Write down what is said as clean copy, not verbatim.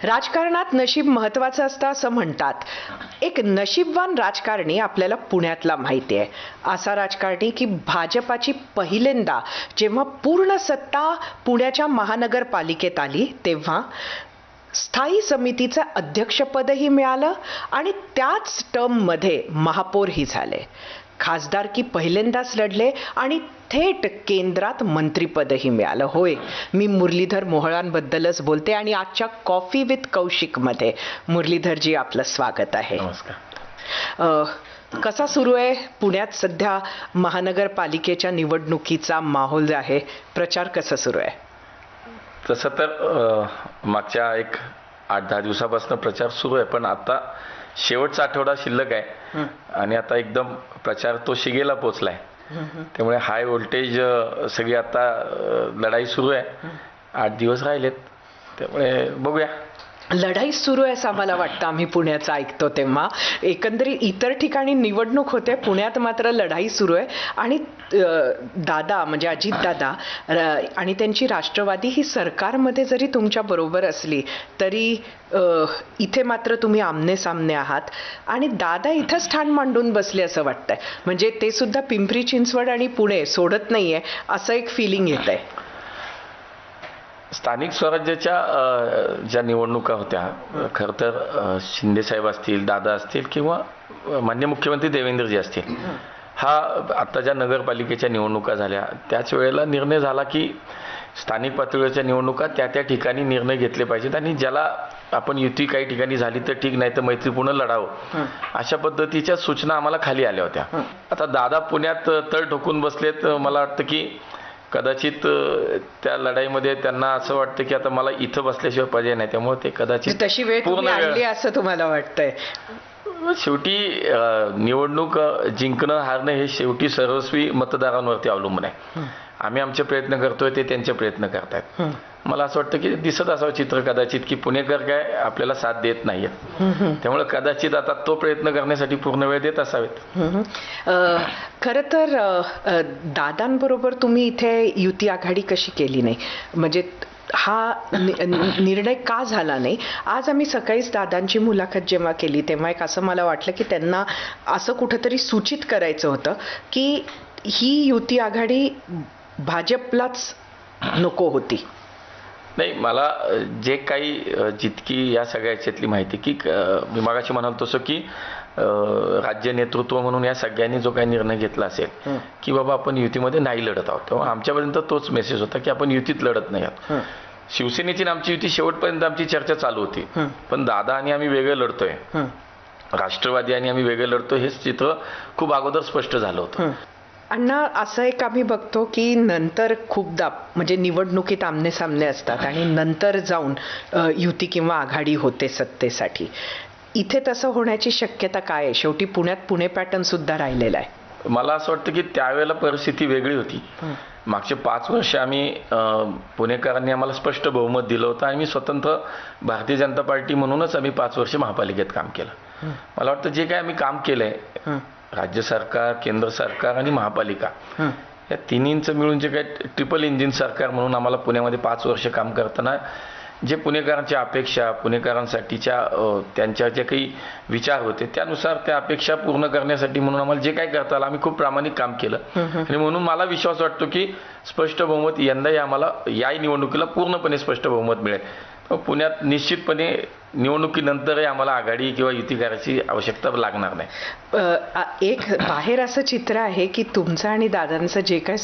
राजकारणात नशीब महत्वाचं असतं असं म्हणतात. एक नशीबवान राजकारणी आपल्याला पुण्यातला माहिती आहे. असा राजकारणी की भाजपाची पहिल्यांदा जेव्हा पूर्ण सत्ता पुण्याच्या महानगरपालिकेत आली तेव्हा स्थायी समितीचं अध्यक्षपदही मिळालं आणि त्याच टर्ममध्ये महापौरही झाले. खासदारकी पहिल्यांदाच लढले आणि थेट केंद्रात मंत्रीपदही मिळालं. होय, मी मुरलीधर मोहोळांबद्दलच बोलते आणि आजच्या कॉफी विथ कौशिकमध्ये मुरलीधरजी आपलं स्वागत आहे. नमस्कार. कसा सुरू आहे पुण्यात सध्या महानगरपालिकेच्या निवडणुकीचा माहोल आहे? प्रचार कसा सुरू आहे? तसं तर मागच्या एक 8-10 दिवसापासून प्रचार सुरू आहे, पण आता शेवटचा आठवडा शिल्लक आहे आणि आता एकदम प्रचार तो शिगेला पोचलाय. त्यामुळे हाय व्होल्टेज सगळी आता लढाई सुरू आहे. 8 दिवस राहिलेत, त्यामुळे बघूया. लढाई सुरू आहे असं आम्हाला वाटतं. आम्ही पुण्याचं ऐकतो तेव्हा एकंदरीत इतर ठिकाणी निवडणूक होते, पुण्यात मात्र लढाई सुरू आहे. आणि दादा म्हणजे अजितदादा आणि त्यांची राष्ट्रवादी ही सरकारमध्ये जरी तुमच्या बरोबर असली तरी इथे मात्र तुम्ही आमने सामने आहात आणि दादा इथंच ठाण मांडून बसले असं वाटतंय. म्हणजे ते सुद्धा पिंपरी चिंचवड आणि पुणे सोडत नाहीये असं एक फिलिंग येत आहे. स्थानिक स्वराज्याच्या ज्या निवडणुका होत्या, खरं तर शिंदेसाहेब असतील, दादा असतील किंवा माननीय मुख्यमंत्री देवेंद्रजी असतील, हा आता ज्या नगरपालिकेच्या निवडणुका झाल्या त्याच वेळेला निर्णय झाला की स्थानिक पातळीवरच्या निवडणुका त्या त्या ठिकाणी निर्णय घेतले पाहिजेत आणि ज्याला आपण युती काही ठिकाणी झाली तर ठीक, नाही तर मैत्रीपूर्ण लढावं, अशा पद्धतीच्या सूचना आम्हाला खाली आल्या होत्या. आता दादा पुण्यात तळ ठोकून बसलेत. मला वाटतं की कदाचित त्या लढाईमध्ये त्यांना असं वाटतं की आता मला इथं बसल्याशिवाय पर्याय नाही, त्यामुळे ते कदाचित तशी वेळ पूर्ण आणली असं तुम्हाला वाटतंय? शेवटी निवडणूक जिंकणं हारणं हे शेवटी सर्वस्वी मतदारांवरती अवलंबून आहे. आम्ही आमचे प्रयत्न करतोय, ते त्यांचे प्रयत्न करतायत. मला असं वाटतं की दिसत असावं चित्र कदाचित की पुणेकर काय आपल्याला साथ देत नाहीयेत, त्यामुळे कदाचित आता तो प्रयत्न करण्यासाठी पूर्ण वेळ देत असावेत. खरं तर दादांबरोबर तुम्ही इथे युती आघाडी कशी केली नाही, म्हणजे हा निर्णय का झाला नाही? आज आम्ही सकाळीच दादांची मुलाखत जेव्हा केली तेव्हा एक असं मला वाटलं की त्यांना असं कुठंतरी सूचित करायचं होतं की ही युती आघाडी भाजपलाच नको होती. नाही, मला जे काही जितकी या सगळ्या याच्यातली माहिती की मी मागाशी म्हणालो तसं की राज्य नेतृत्व म्हणून या सगळ्यांनी जो काही निर्णय घेतला असेल की बाबा आपण युतीमध्ये नाही लढत आहोत, तेव्हा आमच्यापर्यंत तोच मेसेज होता की आपण युतीत लढत नाही आहोत. शिवसेनेची आमची युती शेवटपर्यंत आमची चर्चा चालू होती, पण दादा आणि आम्ही वेगळं लढतोय, राष्ट्रवादी आणि आम्ही वेगळं लढतोय, हे चित्र खूप अगोदर स्पष्ट झालं होतं. अण्णा, असं एक आम्ही बघतो की नंतर खूपदा म्हणजे निवडणुकीत आमने सामने असतात आणि नंतर जाऊन युती किंवा आघाडी होते सत्तेसाठी. इथे तसं होण्याची शक्यता काय आहे? शेवटी पुण्यात पुणे पॅटर्न सुद्धा राहिलेला आहे. मला असं वाटतं की त्यावेळेला परिस्थिती वेगळी होती. मागचे 5 वर्ष आम्ही पुणेकरांनी आम्हाला स्पष्ट बहुमत दिलं होतं आणि मी स्वतंत्र भारतीय जनता पार्टी म्हणूनच आम्ही 5 वर्ष महापालिकेत काम केलं. मला वाटतं जे काय आम्ही काम केलंय, राज्य सरकार, केंद्र सरकार आणि महापालिका या तिन्हींचं मिळून जे काही ट्रिपल इंजिन सरकार म्हणून आम्हाला पुण्यामध्ये 5 वर्ष काम करताना जे पुणेकरांच्या अपेक्षा, पुणेकरांसाठीच्या त्यांच्या जे काही विचार होते त्यानुसार त्या अपेक्षा पूर्ण करण्यासाठी म्हणून आम्हाला जे काय करता आलं आम्ही खूप प्रामाणिक काम केलं आणि म्हणून मला विश्वास वाटतो की स्पष्ट बहुमत यंदाही आम्हाला या निवडणुकीला पूर्णपणे स्पष्ट बहुमत मिळेल. पुण्यात निश्चितपणे निवडणुकीनंतरही आम्हाला आघाडी किंवा युती करायची आवश्यकता लागणार नाही. एक बाहेर असं चित्र आहे की तुमचं आणि दादांचं जे काय